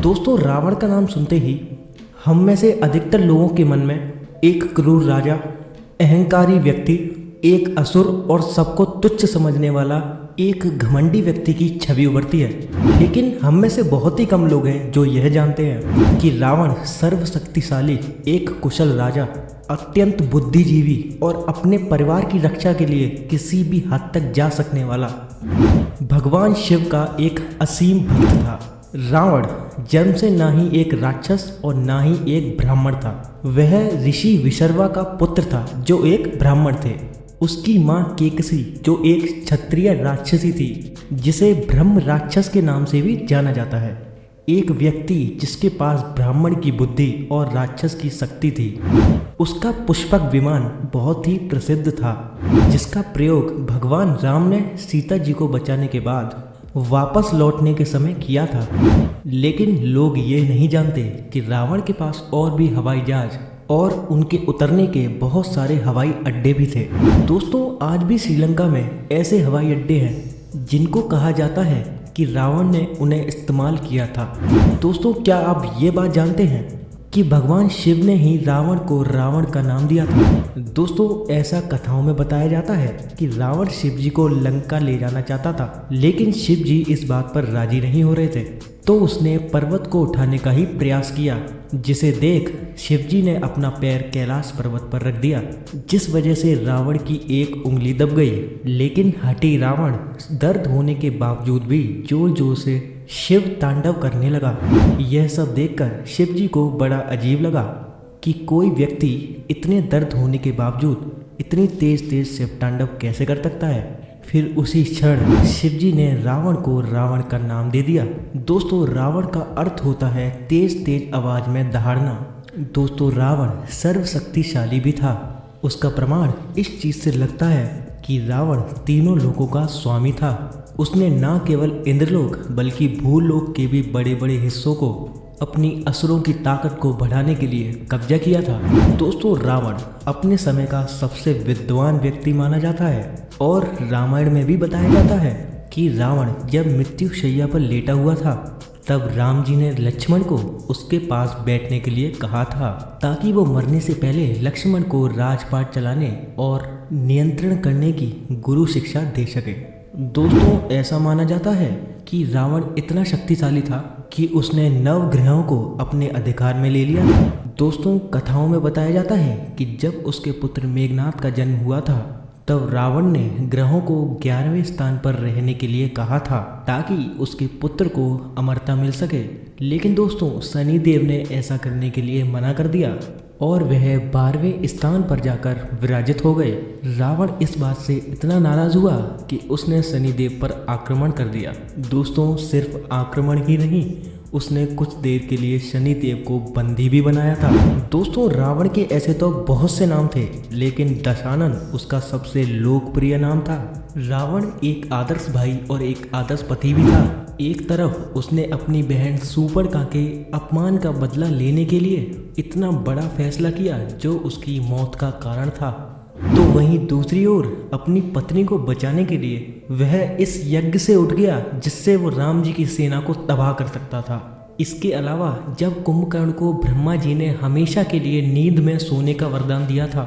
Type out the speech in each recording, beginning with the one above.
दोस्तों, रावण का नाम सुनते ही हम में से अधिकतर लोगों के मन में एक क्रूर राजा, अहंकारी व्यक्ति, एक असुर और सबको तुच्छ समझने वाला एक घमंडी व्यक्ति की छवि उभरती है। लेकिन हम में से बहुत ही कम लोग हैं जो यह जानते हैं कि रावण सर्वशक्तिशाली, एक कुशल राजा, अत्यंत बुद्धिजीवी और अपने परिवार की रक्षा के लिए किसी भी हद तक जा सकने वाला भगवान शिव का एक असीम भक्त था। रावण जन्म से ना ही एक राक्षस और ना ही एक ब्राह्मण था। वह ऋषि विशर्वा का पुत्र था जो एक ब्राह्मण थे। उसकी माँ केकसी जो एक क्षत्रिय राक्षसी थी, जिसे ब्रह्म राक्षस के नाम से भी जाना जाता है। एक व्यक्ति जिसके पास ब्राह्मण की बुद्धि और राक्षस की शक्ति थी। उसका पुष्पक विमान बहुत ही प्रसिद्ध था, जिसका प्रयोग भगवान राम ने सीता जी को बचाने के बाद वापस लौटने के समय किया था। लेकिन लोग ये नहीं जानते कि रावण के पास और भी हवाई जहाज और उनके उतरने के बहुत सारे हवाई अड्डे भी थे। दोस्तों, आज भी श्रीलंका में ऐसे हवाई अड्डे हैं जिनको कहा जाता है कि रावण ने उन्हें इस्तेमाल किया था। दोस्तों, क्या आप ये बात जानते हैं कि भगवान शिव ने ही रावण को रावण का नाम दिया था। दोस्तों, ऐसा कथाओं में बताया जाता है कि रावण शिव जी को लंका ले जाना चाहता था, लेकिन शिव जी इस बात पर राजी नहीं हो रहे थे। तो उसने पर्वत को उठाने का ही प्रयास किया, जिसे देख शिव जी ने अपना पैर कैलाश पर्वत पर रख दिया, जिस वजह से रावण की एक उंगली दब गई। लेकिन हठी रावण दर्द होने के बावजूद भी जोर जोर से शिव तांडव करने लगा। यह सब देखकर शिव जी को बड़ा अजीब लगा कि कोई व्यक्ति इतने दर्द होने के बावजूद इतनी तेज तेज शिव तांडव कैसे कर सकता है। फिर उसी क्षण शिव जी ने रावण को रावण का नाम दे दिया। दोस्तों, रावण का अर्थ होता है तेज तेज आवाज में दहाड़ना। दोस्तों, रावण सर्वशक्तिशाली भी था। उसका प्रमाण इस चीज से लगता है कि रावण तीनों लोकों का स्वामी था। उसने न केवल इंद्रलोक बल्कि भूलोक के भी बड़े बड़े हिस्सों को अपनी असुरों की ताकत को बढ़ाने के लिए कब्जा किया था। दोस्तों, रावण अपने समय का सबसे विद्वान व्यक्ति माना जाता है और रामायण में भी बताया जाता है कि रावण जब मृत्युशैया पर लेटा हुआ था, तब राम जी ने लक्ष्मण को उसके पास बैठने के लिए कहा था, ताकि वो मरने से पहले लक्ष्मण को राजपाट चलाने और नियंत्रण करने की गुरु शिक्षा दे सके। दोस्तों, ऐसा माना जाता है कि रावण इतना शक्तिशाली था कि उसने नवग्रहों को अपने अधिकार में ले लिया। दोस्तों, कथाओं में बताया जाता है कि जब उसके पुत्र मेघनाद का जन्म हुआ था, तब रावण ने ग्रहों को 11वें स्थान पर रहने के लिए कहा था, ताकि उसके पुत्र को अमरता मिल सके। लेकिन दोस्तों, शनिदेव ने ऐसा करने के लिए मना कर दिया और वह 12वें स्थान पर जाकर विराजित हो गए। रावण इस बात से इतना नाराज हुआ कि उसने शनिदेव पर आक्रमण कर दिया। दोस्तों, सिर्फ आक्रमण ही नहीं, उसने कुछ देर के लिए शनिदेव को बंदी भी बनाया था। दोस्तों, रावण के ऐसे तो बहुत से नाम थे, लेकिन दशानन उसका सबसे लोकप्रिय नाम था। रावण एक आदर्श भाई और एक आदर्श पति भी था। एक तरफ उसने अपनी बहन शूर्पणखा के अपमान का बदला लेने के लिए इतना बड़ा फैसला किया जो उसकी मौत का कारण था, तो वहीं दूसरी ओर अपनी पत्नी को बचाने के लिए वह इस यज्ञ से उठ गया जिससे वो राम जी की सेना को तबाह कर सकता था। इसके अलावा जब कुंभकर्ण को ब्रह्मा जी ने हमेशा के लिए नींद में सोने का वरदान दिया था,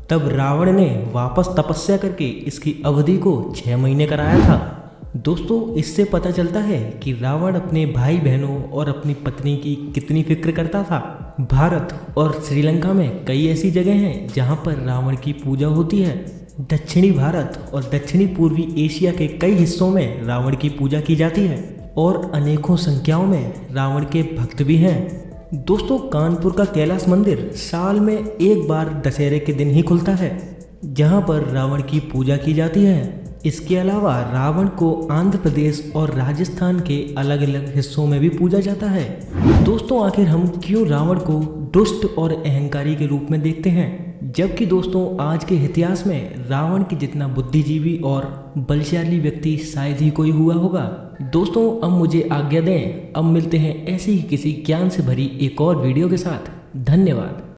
तब रावण ने वापस तपस्या करके इसकी अवधि को 6 महीने कराया था। दोस्तों, इससे पता चलता है कि रावण अपने भाई बहनों और अपनी पत्नी की कितनी फिक्र करता था। भारत और श्रीलंका में कई ऐसी जगह हैं जहां पर रावण की पूजा होती है। दक्षिणी भारत और दक्षिणी पूर्वी एशिया के कई हिस्सों में रावण की पूजा की जाती है और अनेकों संख्याओं में रावण के भक्त भी हैं। दोस्तों, कानपुर का कैलाश मंदिर साल में एक बार दशहरे के दिन ही खुलता है, जहां पर रावण की पूजा की जाती है। इसके अलावा रावण को आंध्र प्रदेश और राजस्थान के अलग अलग हिस्सों में भी पूजा जाता है। दोस्तों, आखिर हम क्यों रावण को दुष्ट और अहंकारी के रूप में देखते हैं, जबकि दोस्तों आज के इतिहास में रावण के जितना बुद्धिजीवी और बलशाली व्यक्ति शायद ही कोई हुआ होगा। दोस्तों, अब मुझे आज्ञा दें। अब मिलते हैं ऐसे ही किसी ज्ञान से भरी एक और वीडियो के साथ। धन्यवाद।